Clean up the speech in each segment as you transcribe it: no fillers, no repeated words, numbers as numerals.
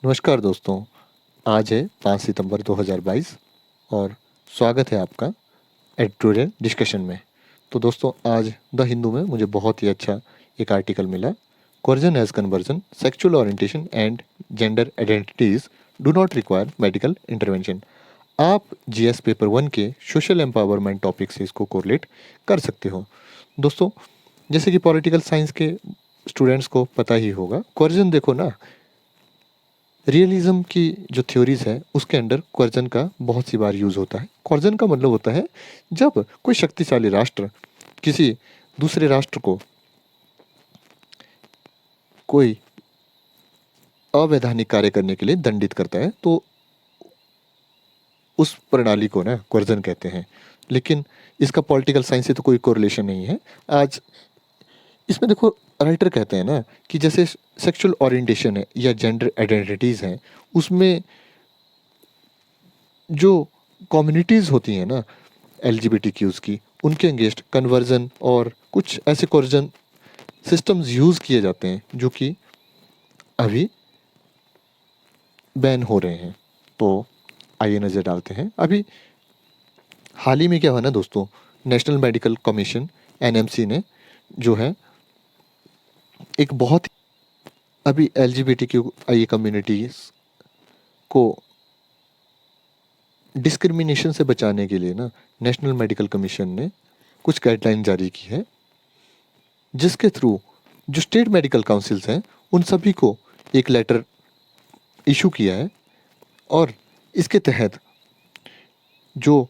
नमस्कार दोस्तों। आज है 5 सितंबर 2022 और स्वागत है आपका एडिटोरियल डिस्कशन में। तो दोस्तों, आज द हिंदू में मुझे बहुत ही अच्छा एक आर्टिकल मिला। Coercion as conversion, sexual orientation and gender identities do not require medical intervention. आप जीएस पेपर 1 के सोशल एम्पावरमेंट टॉपिक से इसको कोरिलेट कर सकते हो। दोस्तों, जैसे कि पॉलिटिकल साइंस के स्टूडेंट्स को पता ही होगा, कोर्जन देखो ना, रियलिज्म की जो थ्योरीज है उसके अंडर क्वर्जन का बहुत सी बार यूज़ होता है। क्वर्जन का मतलब होता है जब कोई शक्तिशाली राष्ट्र किसी दूसरे राष्ट्र को कोई अवैधानिक कार्य करने के लिए दंडित करता है तो उस प्रणाली को ना क्वर्जन कहते हैं। लेकिन इसका पॉलिटिकल साइंस से तो कोई कोरिलेशन नहीं है। आज इसमें देखो, राइटर कहते हैं ना कि जैसे सेक्सुअल ओरिएंटेशन है या जेंडर आइडेंटिटीज़ हैं, उसमें जो कम्युनिटीज़ होती हैं ना एलजीबीटीक्यूज़ की, उनके अगेंस्ट कन्वर्जन और कुछ ऐसे कोर्जन सिस्टम्स यूज़ किए जाते हैं जो कि अभी बैन हो रहे हैं। तो आइए नज़र डालते हैं। अभी हाल ही में क्या हुआ ना दोस्तों, नेशनल मेडिकल कमीशन एनएमसी ने जो है एक बहुत अभी एलजीबीटीक्यू आई कम्युनिटीज़ को डिस्क्रिमिनेशन से बचाने के लिए ना नेशनल मेडिकल कमीशन ने कुछ गाइडलाइन जारी की है, जिसके थ्रू जो स्टेट मेडिकल काउंसिल्स हैं उन सभी को एक लेटर इशू किया है और इसके तहत जो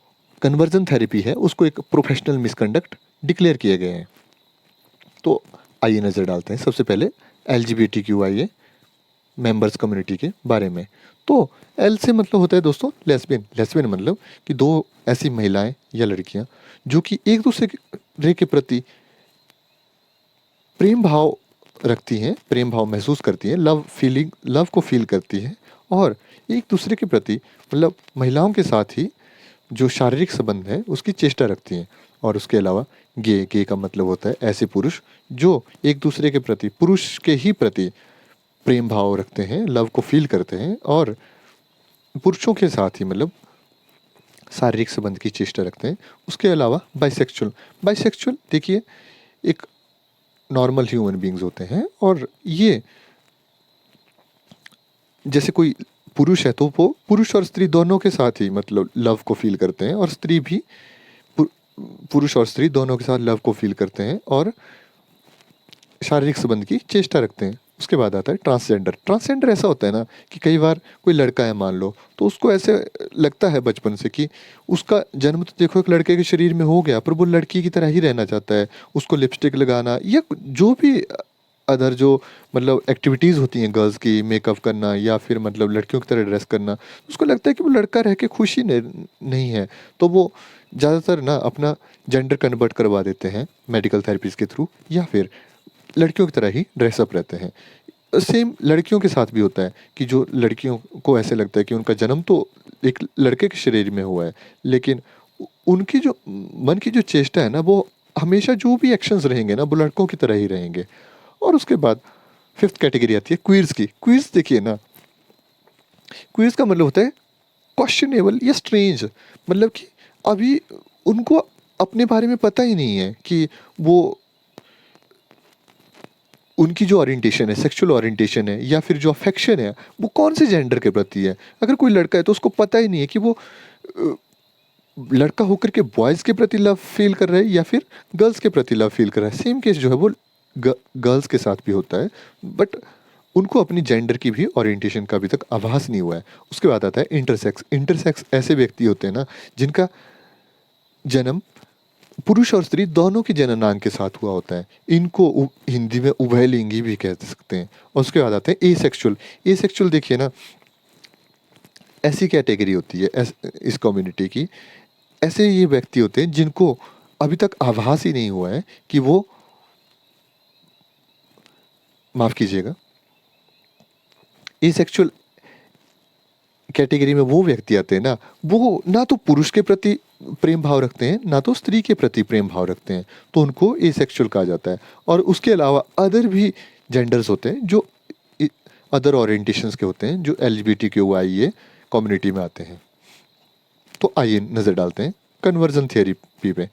कन्वर्जन थेरेपी है उसको एक प्रोफेशनल मिसकंडक्ट डिक्लेयर किए गए हैं। तो आइए नज़र डालते हैं सबसे पहले LGBTQIA मेंबर्स कम्युनिटी के बारे में। तो एल से मतलब होता है दोस्तों लेस्बियन। लेस्बियन मतलब कि दो ऐसी महिलाएं या लड़कियां जो कि एक दूसरे के प्रति प्रेम भाव रखती हैं, प्रेम भाव महसूस करती हैं, लव को फील करती हैं और एक दूसरे के प्रति मतलब महिलाओं के साथ ही जो शारीरिक संबंध है उसकी चेष्टा रखती हैं। और उसके अलावा गे का मतलब होता है ऐसे पुरुष जो एक दूसरे के प्रति, पुरुष के ही प्रति प्रेम भाव रखते हैं, लव को फील करते हैं और पुरुषों के साथ ही मतलब शारीरिक संबंध की चेष्टा रखते हैं। उसके अलावा बाइसेक्सुअल। बाइसेक्सुअल देखिए, एक नॉर्मल ह्यूमन बींग्स होते हैं और ये जैसे कोई पुरुष है तो वो पुरुष और स्त्री दोनों के साथ ही मतलब लव को फील करते हैं और स्त्री भी पुरुष और स्त्री दोनों के साथ लव को फील करते हैं और शारीरिक संबंध की चेष्टा रखते हैं। उसके बाद आता है ट्रांसजेंडर। ट्रांसजेंडर ऐसा होता है ना कि कई बार कोई लड़का है मान लो, तो उसको ऐसे लगता है बचपन से कि उसका जन्म तो देखो एक लड़के के शरीर में हो गया, पर वो लड़की की तरह ही रहना चाहता है। उसको लिपस्टिक लगाना या जो भी अदर जो मतलब एक्टिविटीज़ होती हैं गर्ल्स की, मेकअप करना या फिर मतलब लड़कियों की तरह ड्रेस करना, उसको लगता है कि वो लड़का रह के खुशी नहीं है, तो वो ज़्यादातर ना अपना जेंडर कन्वर्ट करवा देते हैं मेडिकल थेरेपीज़ के थ्रू या फिर लड़कियों की तरह ही ड्रेसअप रहते हैं। सेम लड़कियों के साथ भी होता है कि जो लड़कियों को ऐसे लगता है कि उनका जन्म तो एक लड़के के शरीर में हुआ है, लेकिन उनकी जो मन की जो चेष्टा है ना, वो हमेशा जो भी एक्शंस रहेंगे ना वो लड़कों की तरह ही रहेंगे। और उसके बाद फिफ्थ कैटेगरी आती है क्वीर्स की। क्वीर्स देखिए ना, क्वीर्स का मतलब होता है क्वेश्चनेबल या स्ट्रेंज, मतलब कि अभी उनको अपने बारे में पता ही नहीं है कि वो उनकी जो ओरिएंटेशन है, सेक्सुअल ओरिएंटेशन है या फिर जो अफेक्शन है वो कौन से जेंडर के प्रति है। अगर कोई लड़का है तो उसको पता ही नहीं है कि वो लड़का होकर के बॉयज़ के प्रति लव फील कर रहा है या फिर गर्ल्स के प्रति लव फील कर रहा है। सेम केस जो है वो गर्ल्स के साथ भी होता है, बट उनको अपनी जेंडर की भी ओरिएंटेशन का अभी तक आभास नहीं हुआ है। उसके बाद आता है इंटरसेक्स। इंटरसेक्स ऐसे व्यक्ति होते हैं ना जिनका जन्म पुरुष और स्त्री दोनों के जननांग के साथ हुआ होता है। इनको हिंदी में उभयलिंगी भी कह सकते हैं। और उसके बाद आते हैं एसेक्सुअल। एसेक्सुअल देखिए ना, ऐसी कैटेगरी होती है इस कम्युनिटी की, ऐसे ये व्यक्ति होते हैं जिनको अभी तक आभास ही नहीं हुआ है कि वो, माफ़ कीजिएगा, एसेक्सुअल कैटेगरी में वो व्यक्ति आते हैं ना, वो ना तो पुरुष के प्रति प्रेम भाव रखते हैं ना तो स्त्री के प्रति प्रेम भाव रखते हैं, तो उनको एसेक्सुअल कहा जाता है। और उसके अलावा अदर भी जेंडर्स होते हैं जो अदर ओरिएंटेशंस के होते हैं जो LGBTQIA कम्युनिटी में आते हैं। तो आइए नज़र डालते हैं कन्वर्जन थेरेपी पे।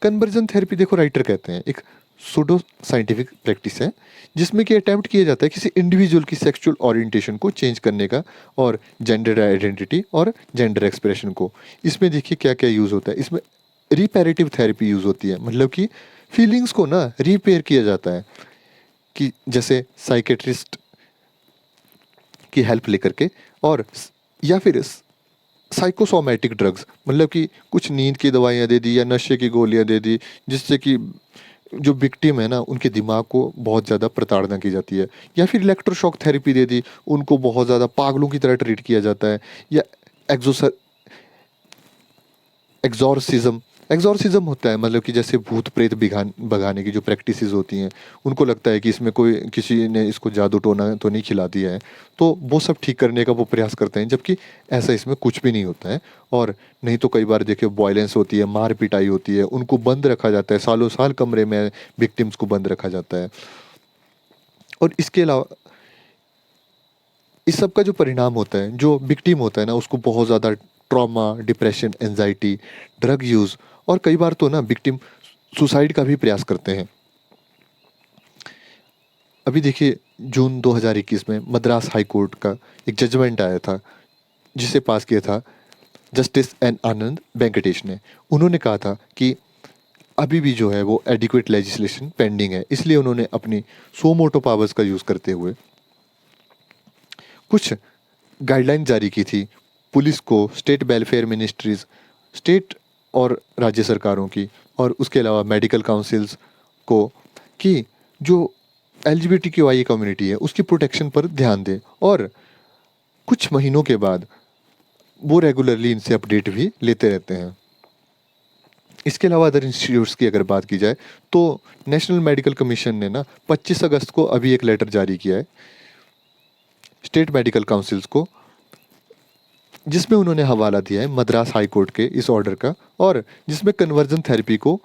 कन्वर्जन थेरेपी देखो राइटर कहते हैं एक सूडो साइंटिफिक प्रैक्टिस है जिसमें कि अटेम्प्ट किया जाता है किसी इंडिविजुअल की सेक्सुअल ओरिएंटेशन को चेंज करने का और जेंडर आइडेंटिटी और जेंडर एक्सप्रेशन को। इसमें देखिए क्या क्या यूज़ होता है। इसमें रिपेरेटिव थेरेपी यूज़ होती है, मतलब कि फीलिंग्स को ना रिपेयर किया जाता है कि जैसे साइकेट्रिस्ट की हेल्प लेकर के, और या फिर साइकोसोमैटिक ड्रग्स, मतलब कि कुछ नींद की दवाइयाँ दे दी या नशे की गोलियाँ दे दी जिससे कि जो विक्टिम है ना उनके दिमाग को बहुत ज़्यादा प्रताड़ना की जाती है, या फिर इलेक्ट्रोशॉक थेरेपी दे दी, उनको बहुत ज़्यादा पागलों की तरह ट्रीट किया जाता है, या एक्सोसर एग्जॉर्सिज्म। एग्जॉर्सिज्म होता है मतलब कि जैसे भूत प्रेत भगाने की जो प्रैक्टिसेस होती हैं, उनको लगता है कि इसमें कोई किसी ने इसको जादू टोना तो नहीं खिला दिया है, तो वो सब ठीक करने का वो प्रयास करते हैं, जबकि ऐसा इसमें कुछ भी नहीं होता है। और नहीं तो कई बार देखिए वायलेंस होती है, मार पिटाई होती है, उनको बंद रखा जाता है, सालों साल कमरे में विक्टिम्स को बंद रखा जाता है। और इसके अलावा इस सब का जो परिणाम होता है, जो विक्टिम होता है ना उसको बहुत ज़्यादा trauma, depression, anxiety, drug use, और कई बार तो ना विक्टिम सुसाइड का भी प्रयास करते हैं। अभी देखिए जून 2021 में मद्रास हाई कोर्ट का एक जजमेंट आया था जिसे पास किया था जस्टिस एन आनंद वेंकटेश ने। उन्होंने कहा था कि अभी भी जो है वो एडिक्वेट लेजिस्लेशन पेंडिंग है, इसलिए उन्होंने अपनी सो मोटो पावर्स का यूज़ करते हुए कुछ गाइडलाइन जारी की थी पुलिस को, स्टेट वेलफेयर मिनिस्ट्रीज, स्टेट और राज्य सरकारों की, और उसके अलावा मेडिकल काउंसिल्स को, कि जो LGBTQIA कम्युनिटी है उसकी प्रोटेक्शन पर ध्यान दें। और कुछ महीनों के बाद वो रेगुलरली इनसे अपडेट भी लेते रहते हैं। इसके अलावा अदर इंस्टीट्यूट्स की अगर बात की जाए तो नेशनल मेडिकल कमीशन ने ना 25 अगस्त को अभी एक लेटर जारी किया है स्टेट मेडिकल काउंसिल्स को, जिसमें उन्होंने हवाला दिया है मद्रास हाई कोर्ट के इस ऑर्डर का, और जिसमें कन्वर्जन थेरेपी को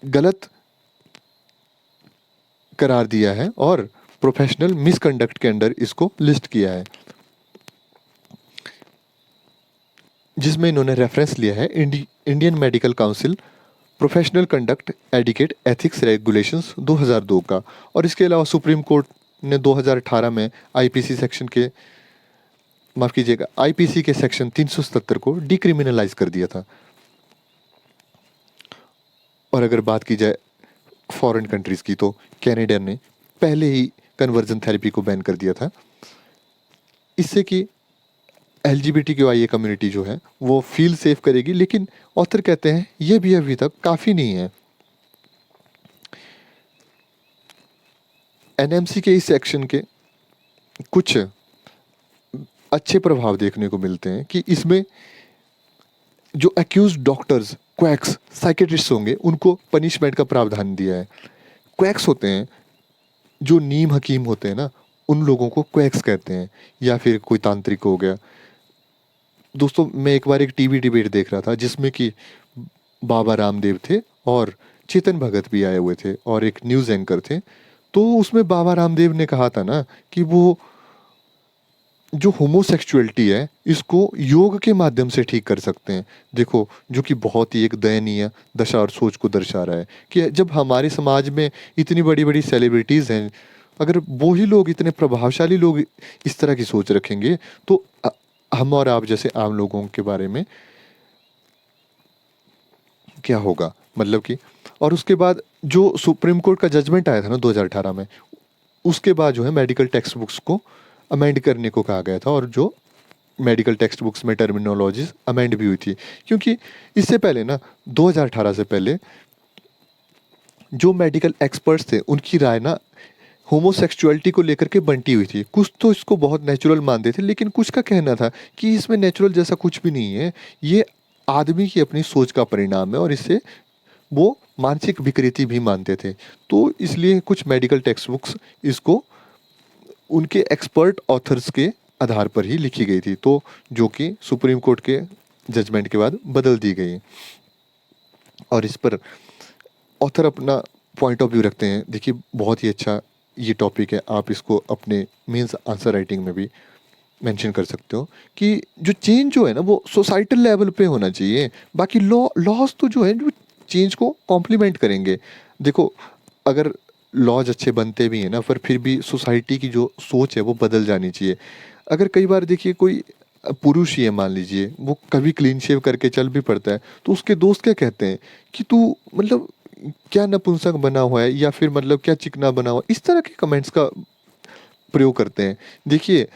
गलत करार दिया है और प्रोफेशनल मिसकंडक्ट के अंडर इसको लिस्ट किया है, जिसमें इन्होंने रेफरेंस लिया है Indian medical council professional conduct adequate ethics regulations 2002 का। और इसके अलावा सुप्रीम कोर्ट ने 2018 में आईपीसी सेक्शन के, माफ़ कीजिएगा, आईपीसी के सेक्शन 377 को डिक्रिमिनलाइज कर दिया था। और अगर बात की जाए फॉरेन कंट्रीज़ की तो कनाडा ने पहले ही कन्वर्जन थेरेपी को बैन कर दिया था, इससे कि LGBTQIA कम्युनिटी जो है वो फील सेफ करेगी। लेकिन ऑथर कहते हैं ये भी अभी तक काफ़ी नहीं है। NMC के इस एक्शन के कुछ अच्छे प्रभाव देखने को मिलते हैं कि इसमें जो एक्यूज डॉक्टर्स, क्वैक्स, साइकेट्रिस्ट होंगे उनको पनिशमेंट का प्रावधान दिया है। क्वैक्स होते हैं जो नीम हकीम होते हैं ना, उन लोगों को क्वैक्स कहते हैं, या फिर कोई तांत्रिक हो गया। दोस्तों मैं एक बार एक टीवी डिबेट देख रहा था जिसमें कि बाबा रामदेव थे और चेतन भगत भी आए हुए थे और एक न्यूज़ एंकर थे। तो उसमें बाबा रामदेव ने कहा था ना कि वो जो होमोसेक्सुअलिटी है इसको योग के माध्यम से ठीक कर सकते हैं। देखो जो कि बहुत ही एक दयनीय दशा और सोच को दर्शा रहा है कि जब हमारे समाज में इतनी बड़ी बड़ी सेलिब्रिटीज़ हैं, अगर वो ही लोग, इतने प्रभावशाली लोग इस तरह की सोच रखेंगे तो हम और आप जैसे आम लोगों के बारे में क्या होगा, मतलब कि। और उसके बाद जो सुप्रीम कोर्ट का जजमेंट आया था ना 2018 में, उसके बाद जो है मेडिकल टेक्स्ट बुक्स को अमेंड करने को कहा गया था, और जो मेडिकल टेक्स्ट बुक्स में टर्मिनोलॉजीज अमेंड भी हुई थी। क्योंकि इससे पहले ना 2018 से पहले जो मेडिकल एक्सपर्ट्स थे उनकी राय ना होमोसेक्सुअलिटी को लेकर के बंटी हुई थी। कुछ तो इसको बहुत नेचुरल मानते थे, लेकिन कुछ का कहना था कि इसमें नेचुरल जैसा कुछ भी नहीं है, ये आदमी की अपनी सोच का परिणाम है, और इससे वो मानसिक विकृति भी मानते थे। तो इसलिए कुछ मेडिकल टेक्स्ट बुक्स इसको उनके एक्सपर्ट ऑथर्स के आधार पर ही लिखी गई थी, तो जो कि सुप्रीम कोर्ट के जजमेंट के बाद बदल दी गई। और इस पर ऑथर अपना पॉइंट ऑफ व्यू रखते हैं। देखिए बहुत ही अच्छा ये टॉपिक है, आप इसको अपने मेंस आंसर राइटिंग में भी मेंशन कर सकते हो कि जो चेंज जो है ना वो सोसाइटल लेवल पे होना चाहिए। बाकी लॉज तो जो है जो चेंज को कॉम्प्लीमेंट करेंगे। देखो, अगर लॉज अच्छे बनते भी हैं ना, पर फिर भी सोसाइटी की जो सोच है वो बदल जानी चाहिए। अगर कई बार देखिए कोई पुरुष ही है, मान लीजिए वो कभी क्लीन शेव करके चल भी पड़ता है, तो उसके दोस्त क्या कहते हैं कि तू मतलब क्या नपुंसक बना हुआ है, या फिर मतलब क्या चिकना बना हुआ है, इस तरह के कमेंट्स का प्रयोग करते हैं। देखिए,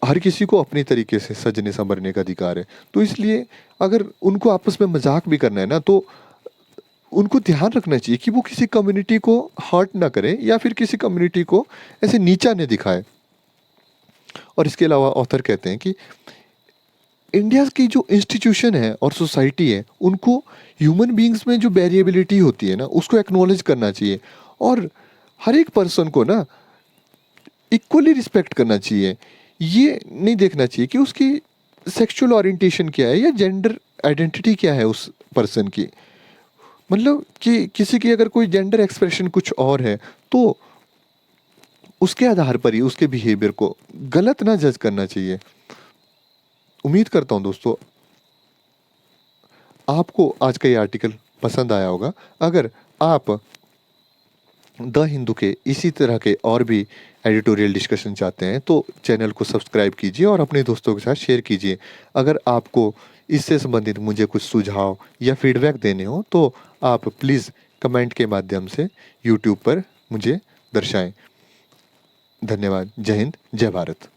हर किसी को अपने तरीके से सजने संवरने का अधिकार है, तो इसलिए अगर उनको आपस में मजाक भी करना है ना, तो उनको ध्यान रखना चाहिए कि वो किसी कम्युनिटी को हर्ट ना करे या फिर किसी कम्युनिटी को ऐसे नीचा नहीं दिखाए। और इसके अलावा ऑथर कहते हैं कि इंडिया की जो इंस्टीट्यूशन है और सोसाइटी है, उनको ह्यूमन बीइंग्स में जो वेरिएबिलिटी होती है ना, उसको एक्नॉलेज करना चाहिए, और हर एक पर्सन को ना इक्वली रिस्पेक्ट करना चाहिए। ये नहीं देखना चाहिए कि उसकी सेक्सुअल ओरिएंटेशन क्या है या जेंडर आइडेंटिटी क्या है उस पर्सन की। मतलब कि किसी की अगर कोई जेंडर एक्सप्रेशन कुछ और है, तो उसके आधार पर ही उसके बिहेवियर को गलत ना जज करना चाहिए। उम्मीद करता हूँ दोस्तों आपको आज का ये आर्टिकल पसंद आया होगा। अगर आप द हिंदू के इसी तरह के और भी एडिटोरियल डिस्कशन चाहते हैं, तो चैनल को सब्सक्राइब कीजिए और अपने दोस्तों के साथ शेयर कीजिए। अगर आपको इससे संबंधित मुझे कुछ सुझाव या फीडबैक देने हो, तो आप प्लीज़ कमेंट के माध्यम से यूट्यूब पर मुझे दर्शाएं। धन्यवाद। जय हिंद, जय भारत।